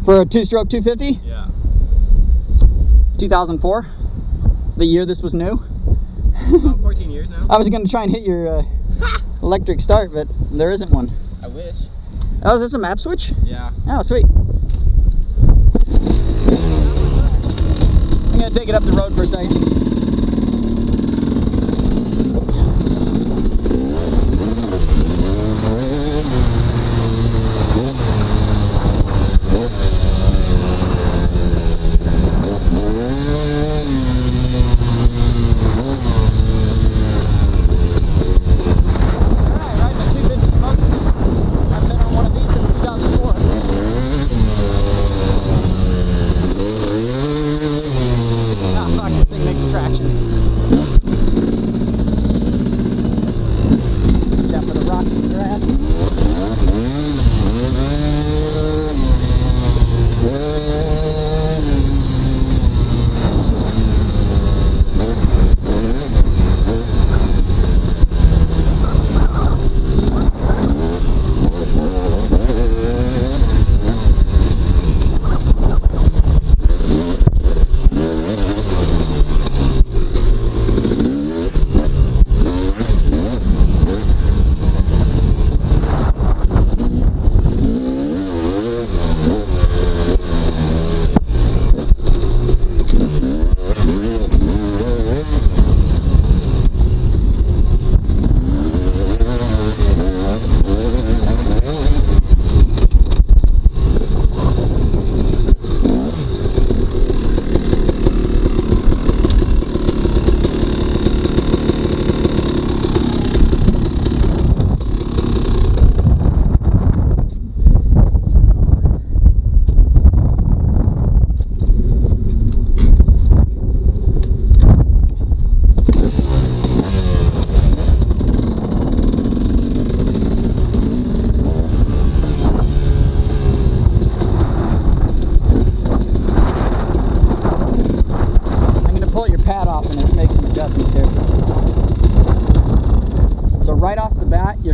For a two-stroke 250? Yeah. 2004, the year this was new. About 14 years now. I was going to try and hit your electric start, but there isn't one. I wish. Oh, is this a map switch? Yeah. Oh, sweet. I'm going to take it up the road for a second.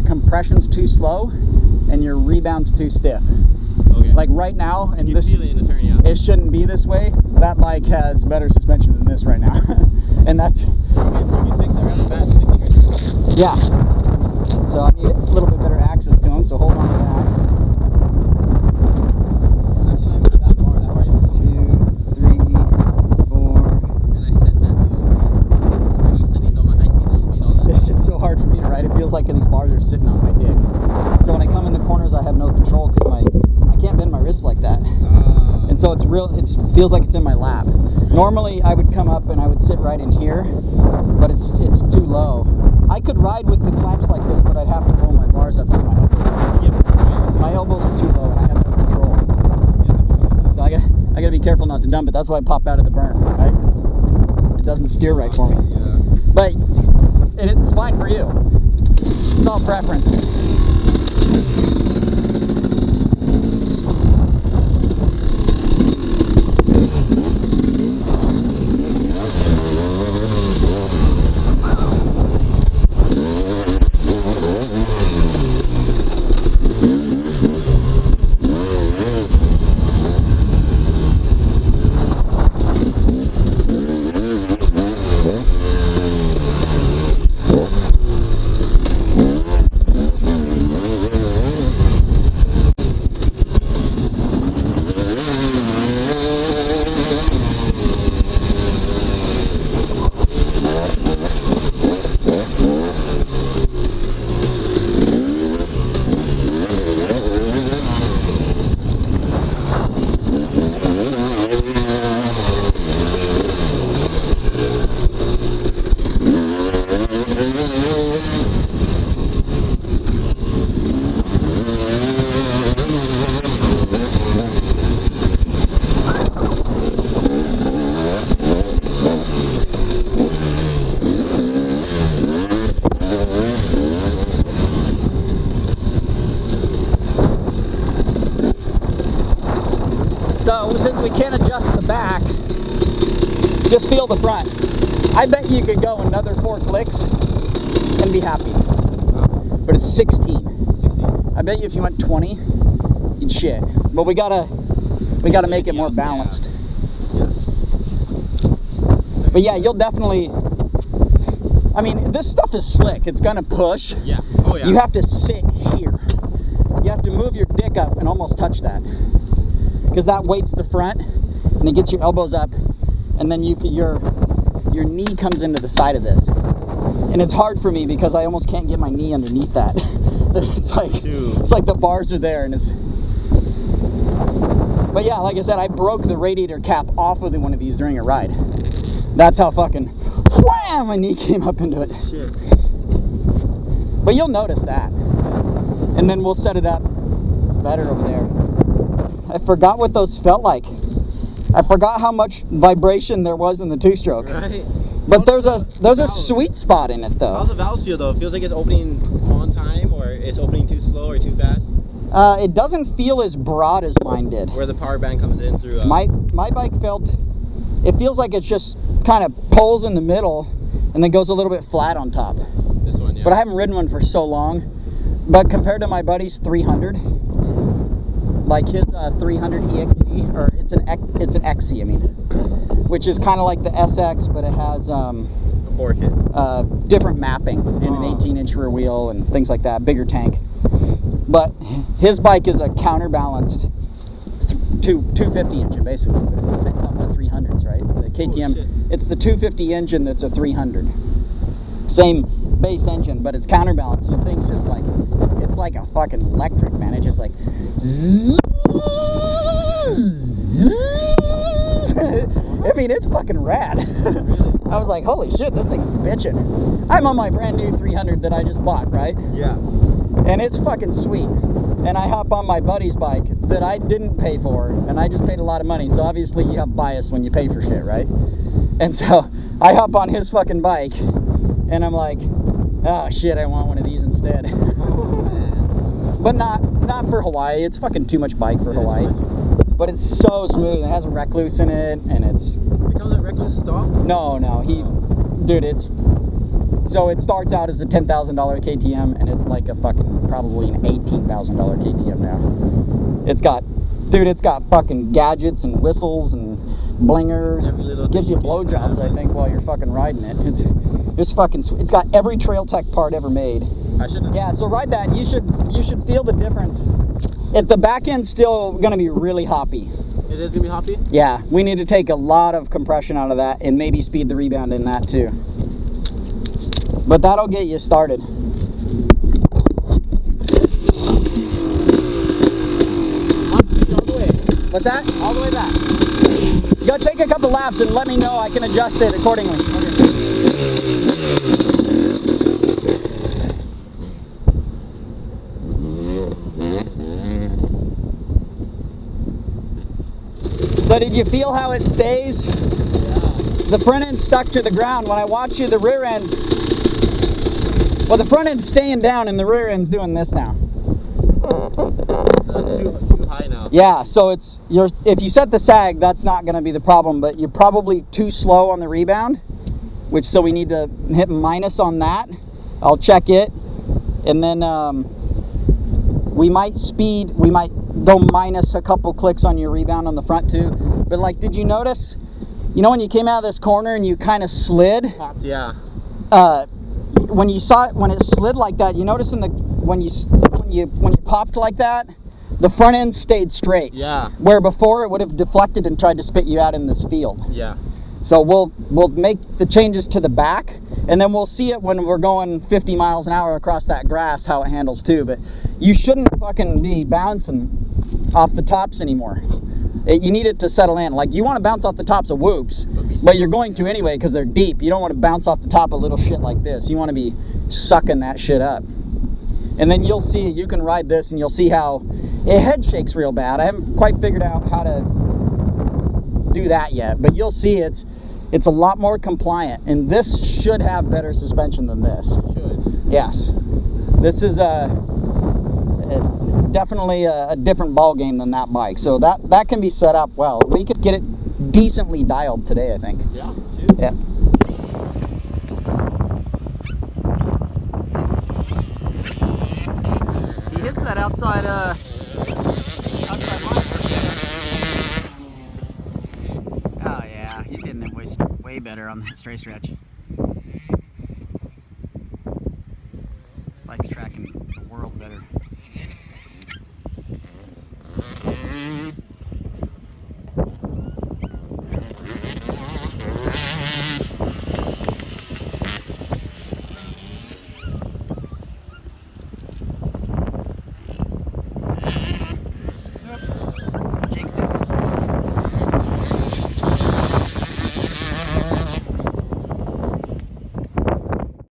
Compression's too slow and your rebound's too stiff. Okay. Like right now, and this, feel it in the turn, yeah. It shouldn't be this way. That bike has better suspension than this right now, and that's. You can fix that around the back. Yeah. So I need a little bit better access to them. So hold on to that. It's actually not even that far. That far. 2, 3, 4. And I set that too. When you setting on my high speed, low speed, all that. This shit's so hard for me to ride. It feels like these bars are sitting on my dick. So when I come in the corners, I have no control because I can't bend my wrist like that. And so it's real. It feels like it's in my lap. Normally I would come up and I would sit right in here, but it's too low. I could ride with the clamps like this, but I'd have to roll my bars up to my elbows. My elbows are too low and I have no control. So I gotta be careful not to dump it. That's why I pop out of the berm. Right? It doesn't steer right for me. But and it's fine for you. It's all preference. So since we can't adjust the back, just feel the front. I bet you could go another 4 clicks and be happy. But it's 16. I bet you if you went 20, you'd shit. But we gotta We got to make it more balanced. Yeah. But yeah, you'll definitely. I mean, this stuff is slick. It's gonna push. Yeah. Oh yeah. You have to sit here. You have to move your dick up and almost touch that, because that weights the front, and it gets your elbows up, and then your knee comes into the side of this. And it's hard for me because I almost can't get my knee underneath that. It's like the bars are there, and it's. But yeah, like I said, I broke the radiator cap off of one of these during a ride. That's how fucking wham, my knee came up into it. Shit. But you'll notice that. And then we'll set it up better over there. I forgot what those felt like. I forgot how much vibration there was in the two-stroke. Right. But there's a sweet spot in it though. How's the valves feel though? It feels like it's opening on time, or it's opening too slow or too fast? It doesn't feel as broad as mine did. Where the power band comes in through. My bike it feels like it's just kind of pulls in the middle and then goes a little bit flat on top. This one, yeah. But I haven't ridden one for so long. But compared to my buddy's 300, like his 300 EXC, or it's an XC, I mean, which is kind of like the SX, but it has a 4 kit. different mapping and an 18-inch rear wheel and things like that, bigger tank. But his bike is a counterbalanced 250 engine, basically. But it's a bit up to 300s, right? The KTM, it's the 250 engine that's a 300. Same base engine, but it's counterbalanced. The thing's just like, it's like a fucking electric, man. It's just like, I mean, it's fucking rad. I was like, holy shit, this thing's bitching. I'm on my brand new 300 that I just bought, right? Yeah. And it's fucking sweet. And I hop on my buddy's bike that I didn't pay for, and I just paid a lot of money. So obviously you have bias when you pay for shit, right? And so I hop on his fucking bike, and I'm like, oh shit, I want one of these instead. But not for Hawaii. It's fucking too much bike for Hawaii. But it's so smooth. It has a Recluse in it, and it's. It comes with Recluse stock? No, dude, it's. So it starts out as a $10,000 KTM, and it's like a fucking probably an $18,000 KTM now. It's got fucking gadgets and whistles and blingers. Gives you blowjobs, I think, while you're fucking riding it. It's fucking sweet. It's got every Trail Tech part ever made. I shouldn't. Yeah, so ride that. You should feel the difference. If the back end's still gonna be really hoppy. It is gonna be hoppy? Yeah, we need to take a lot of compression out of that and maybe speed the rebound in that too. But that'll get you started. All the way. What's that? All the way back. Go take a couple laps and let me know. I can adjust it accordingly. Okay. So did you feel how it stays? Yeah. The front end stuck to the ground. When I watch you, the rear end's. Well, the front end's staying down and the rear end's doing this now. So it's too high now. Yeah, so if you set the sag, that's not going to be the problem, but you're probably too slow on the rebound, so we need to hit minus on that. I'll check it, and then we might go minus a couple clicks on your rebound on the front too. But like, did you notice, when you came out of this corner and you kind of slid? Popped, yeah. When it slid like that, you notice when you popped like that, the front end stayed straight. Yeah. Where before it would have deflected and tried to spit you out in this field. Yeah. So we'll make the changes to the back, and then we'll see it when we're going 50 miles an hour across that grass, how it handles too. But you shouldn't fucking be bouncing off the tops anymore. You need it to settle in. Like, you want to bounce off the tops of whoops, but you're going to anyway because they're deep. You don't want to bounce off the top of little shit like this. You want to be sucking that shit up. And then you'll see, you can ride this and you'll see how it head shakes real bad. I haven't quite figured out how to do that yet, but you'll see it's a lot more compliant, and this should have better suspension than this. Should. Yes. This is definitely a different ball game than that bike, so that can be set up well. We could get it decently dialed today, I think. Yeah. Yeah. He hits that outside line. better on the straight stretch. Bike's tracking a world better.